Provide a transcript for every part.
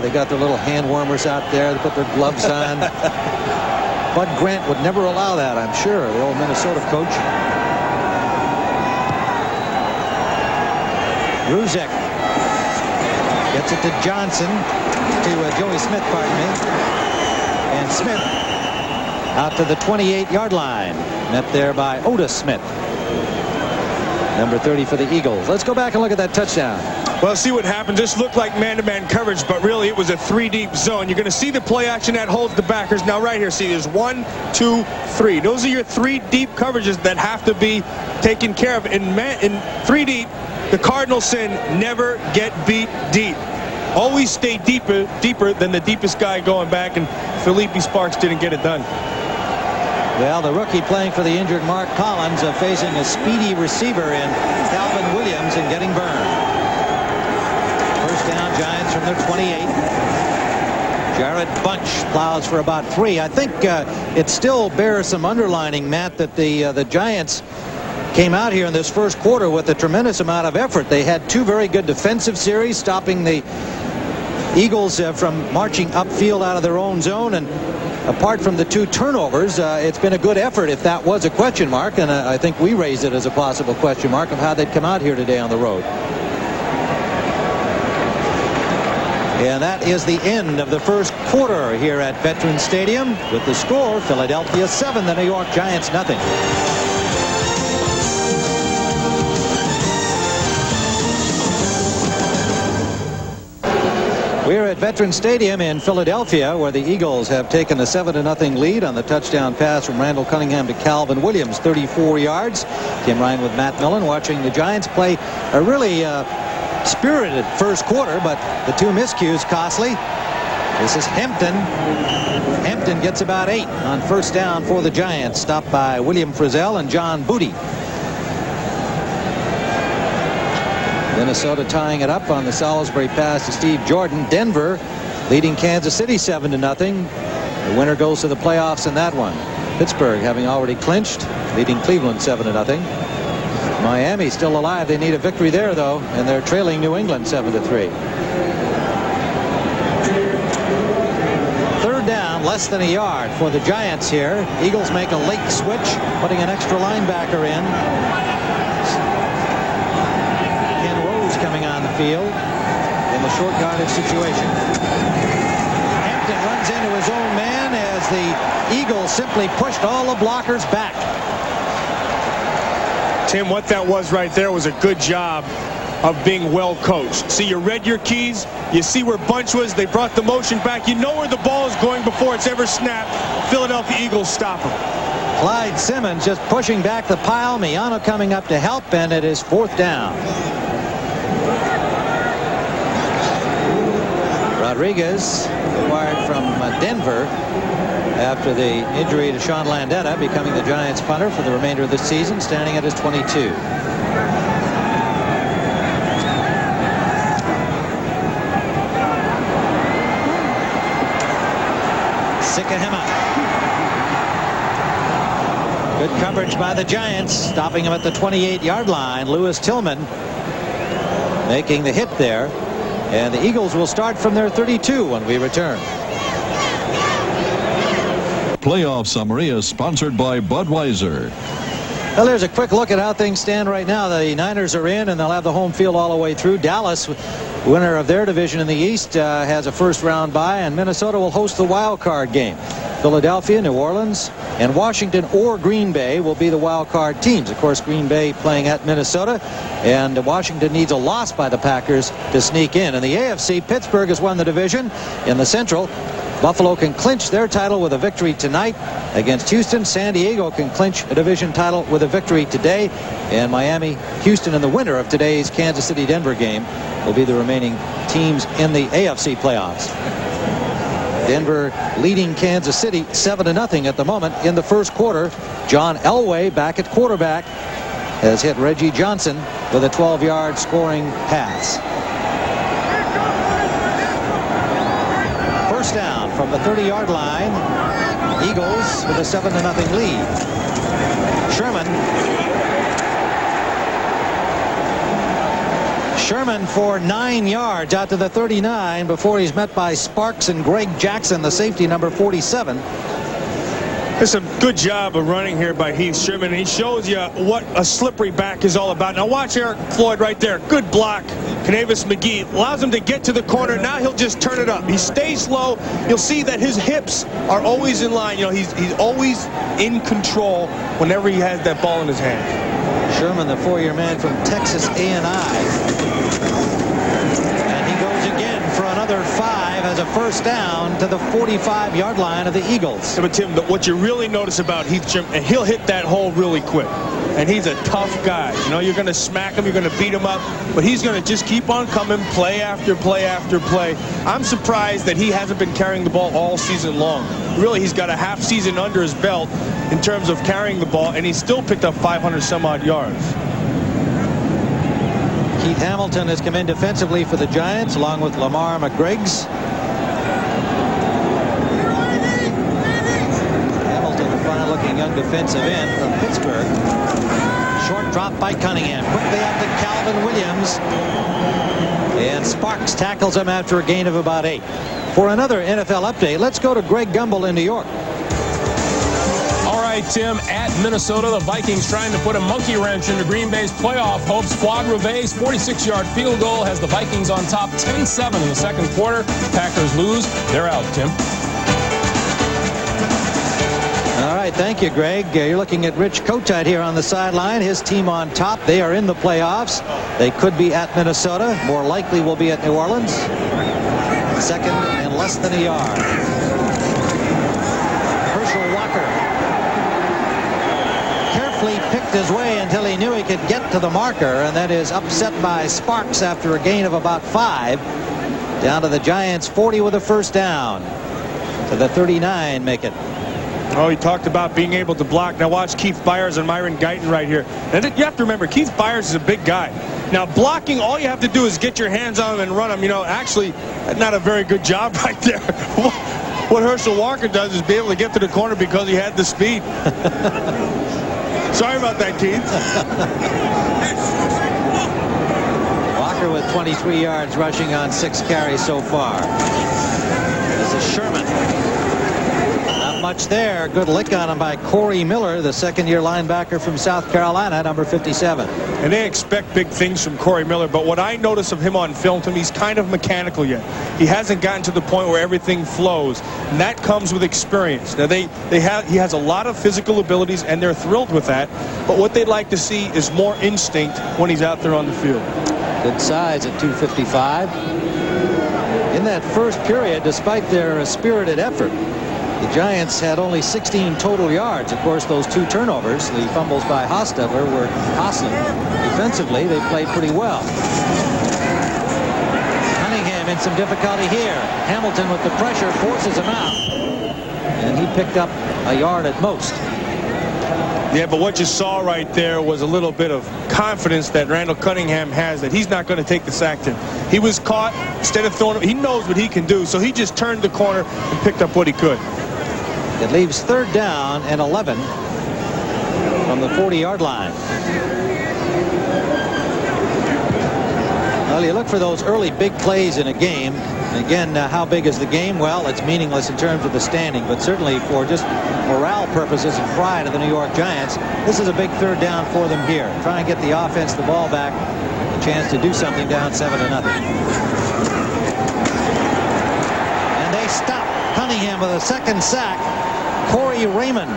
They got their little hand warmers out there. They put their gloves on. Bud Grant would never allow that, I'm sure, the old Minnesota coach. Ruzek gets it to Johnson, to Joey Smith, pardon me. And Smith out to the 28-yard line. Met there by Otis Smith. Number 30 for the Eagles. Let's go back and look at that touchdown. Well, see what happened. This looked like man-to-man coverage, but really it was a 3-deep zone. You're going to see the play action that holds the backers. Now right here, see, there's 1, 2, 3. Those are your 3 deep coverages that have to be taken care of. In 3 deep, the Cardinals sin, never get beat deep. Always stay deeper than the deepest guy going back, and Felipe Sparks didn't get it done. Well, the rookie playing for the injured Mark Collins facing a speedy receiver in Calvin Williams and getting burned. First down, Giants from their 28. Jared Bunch plows for about 3. I think it still bears some underlining, Matt, that the Giants came out here in this first quarter with a tremendous amount of effort. They had 2 very good defensive series, stopping the Eagles from marching upfield out of their own zone, and apart from the 2 turnovers, it's been a good effort if that was a question mark, and I think we raised it as a possible question mark of how they'd come out here today on the road. And that is the end of the first quarter here at Veterans Stadium with the score, Philadelphia 7, the New York Giants nothing. We're at Veterans Stadium in Philadelphia, where the Eagles have taken a 7-0 lead on the touchdown pass from Randall Cunningham to Calvin Williams, 34 yards. Tim Ryan with Matt Millen watching the Giants play a really spirited first quarter, but the 2 miscues costly. This is Hampton. Hampton gets about 8 on first down for the Giants, stopped by William Frizzell and John Booty. Minnesota tying it up on the Salisbury pass to Steve Jordan. Denver leading Kansas City 7-0. The winner goes to the playoffs in that one. Pittsburgh having already clinched, leading Cleveland 7-0. Miami still alive. They need a victory there, though, and they're trailing New England 7-3. Third down, less than a yard for the Giants here. Eagles make a late switch, putting an extra linebacker in. Coming on the field in the short yardage situation. Hampton runs into his own man as the Eagles simply pushed all the blockers back. Tim, what that was right there was a good job of being well coached. See, you read your keys, you see where Bunch was, they brought the motion back, you know where the ball is going before it's ever snapped. Philadelphia Eagles stop him. Clyde Simmons just pushing back the pile. Miano coming up to help, and it is 4th down. Rodriguez acquired from Denver after the injury to Sean Landeta, becoming the Giants punter for the remainder of the season, standing at his 22. Sikahema. Good coverage by the Giants, stopping him at the 28-yard line. Lewis Tillman making the hit there. And the Eagles will start from their 32 when we return. Playoff Summary is sponsored by Budweiser. Well, there's a quick look at how things stand right now. The Niners are in, and they'll have the home field all the way through. Dallas, winner of their division in the East, has a first-round bye, and Minnesota will host the wild card game. Philadelphia, New Orleans, and Washington or Green Bay will be the wild card teams. Of course, Green Bay playing at Minnesota, and Washington needs a loss by the Packers to sneak in. In the AFC, Pittsburgh has won the division. In the Central, Buffalo can clinch their title with a victory tonight against Houston. San Diego can clinch a division title with a victory today. And Miami, Houston, and the winner of today's Kansas City-Denver game will be the remaining teams in the AFC playoffs. Denver leading Kansas City 7-0 at the moment in the first quarter. John Elway back at quarterback has hit Reggie Johnson with a 12-yard scoring pass. First down from the 30-yard line. Eagles with a 7-0 lead. Sherman for 9 yards out to the 39 before he's met by Sparks and Greg Jackson, the safety, number 47. It's a good job of running here by Heath Sherman. He shows you what a slippery back is all about. Now watch Eric Floyd right there. Good block. Canavis McGee allows him to get to the corner. Now he'll just turn it up. He stays low. You'll see that his hips are always in line. You know, he's always in control whenever he has that ball in his hand. Sherman, the 4-year man from Texas A&I. And he goes again for another 5 as a first down to the 45-yard line of the Eagles. Yeah, but Tim, what you really notice about Heath Sherman, and he'll hit that hole really quick. And he's a tough guy. You know, you're going to smack him, you're going to beat him up, but he's going to just keep on coming, play after play after play. I'm surprised that he hasn't been carrying the ball all season long. Really, he's got a half season under his belt in terms of carrying the ball, and he's still picked up 500 some odd yards. Keith Hamilton has come in defensively for the Giants along with Lamar McGriggs. Hamilton, a fine-looking young defensive end from Pittsburgh. Short drop by Cunningham. Quickly up to Calvin Williams. And Sparks tackles him after a gain of about 8. For another NFL update, let's go to Greg Gumbel in New York. All right, Tim, at Minnesota, the Vikings trying to put a monkey wrench into Green Bay's playoff hopes. Claude Rivet's 46-yard field goal has the Vikings on top 10-7 in the second quarter. Packers lose. They're out, Tim. All right, thank you, Greg. You're looking at Rich Kotite here on the sideline. His team on top. They are in the playoffs. They could be at Minnesota. More likely will be at New Orleans. Second and less than a yard. Herschel Walker carefully picked his way until he knew he could get to the marker, and that is upset by Sparks after a gain of about 5. Down to the Giants 40 with a first down. To the 39 make it. Oh, he talked about being able to block. Now watch Keith Byers and Myron Guyton right here. And you have to remember, Keith Byers is a big guy. Now blocking, all you have to do is get your hands on him and run him. You know, actually, not a very good job right there. What Herschel Walker does is be able to get to the corner because he had the speed. Sorry about that, Keith. Walker with 23 yards rushing on 6 carries so far. This is Sherman. Not much there. Good lick on him by Corey Miller, the second-year linebacker from South Carolina, number 57. And they expect big things from Corey Miller, but what I notice of him on film, to me, he's kind of mechanical yet. He hasn't gotten to the point where everything flows, and that comes with experience. Now, he has a lot of physical abilities, and they're thrilled with that, but what they'd like to see is more instinct when he's out there on the field. Good size at 255. In that first period, despite their spirited effort, the Giants had only 16 total yards. Of course, those 2 turnovers, the fumbles by Hostetler, were costly. Defensively, they played pretty well. Cunningham in some difficulty here. Hamilton with the pressure forces him out. And he picked up a yard at most. Yeah, but what you saw right there was a little bit of confidence that Randall Cunningham has that he's not going to take the sack to him. He was caught. Instead of throwing him, he knows what he can do, so he just turned the corner and picked up what he could. It leaves 3rd down and 11 from the 40-yard line. Well, you look for those early big plays in a game. And again, how big is the game? Well, it's meaningless in terms of the standing, but certainly for just morale purposes and pride of the New York Giants, this is a big 3rd down for them here. Try and get the offense the ball back, a chance to do something down 7-0. And they stop Cunningham with a second sack. Corey Raymond,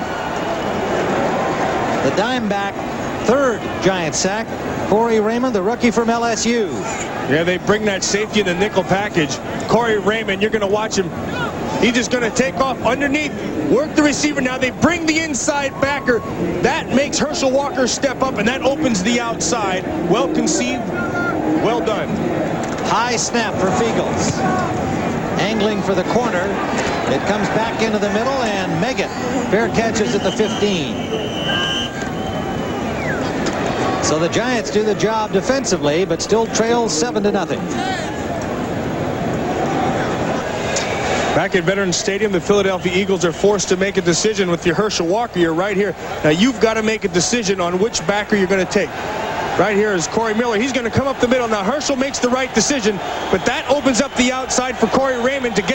the dime back, 3rd Giant sack. Corey Raymond, the rookie from LSU. Yeah, they bring that safety in the nickel package. Corey Raymond, you're going to watch him. He's just going to take off underneath, work the receiver. Now they bring the inside backer. That makes Herschel Walker step up, and that opens the outside. Well conceived, well done. High snap for Fiegels. Angling for the corner. It comes back into the middle, and Meggett fair catches at the 15. So the Giants do the job defensively, but still trail 7-0. Back at Veterans Stadium, the Philadelphia Eagles are forced to make a decision with your Herschel Walker. You're right here. Now you've got to make a decision on which backer you're going to take. Right here is Corey Miller. He's going to come up the middle. Now, Herschel makes the right decision, but that opens up the outside for Corey Raymond to get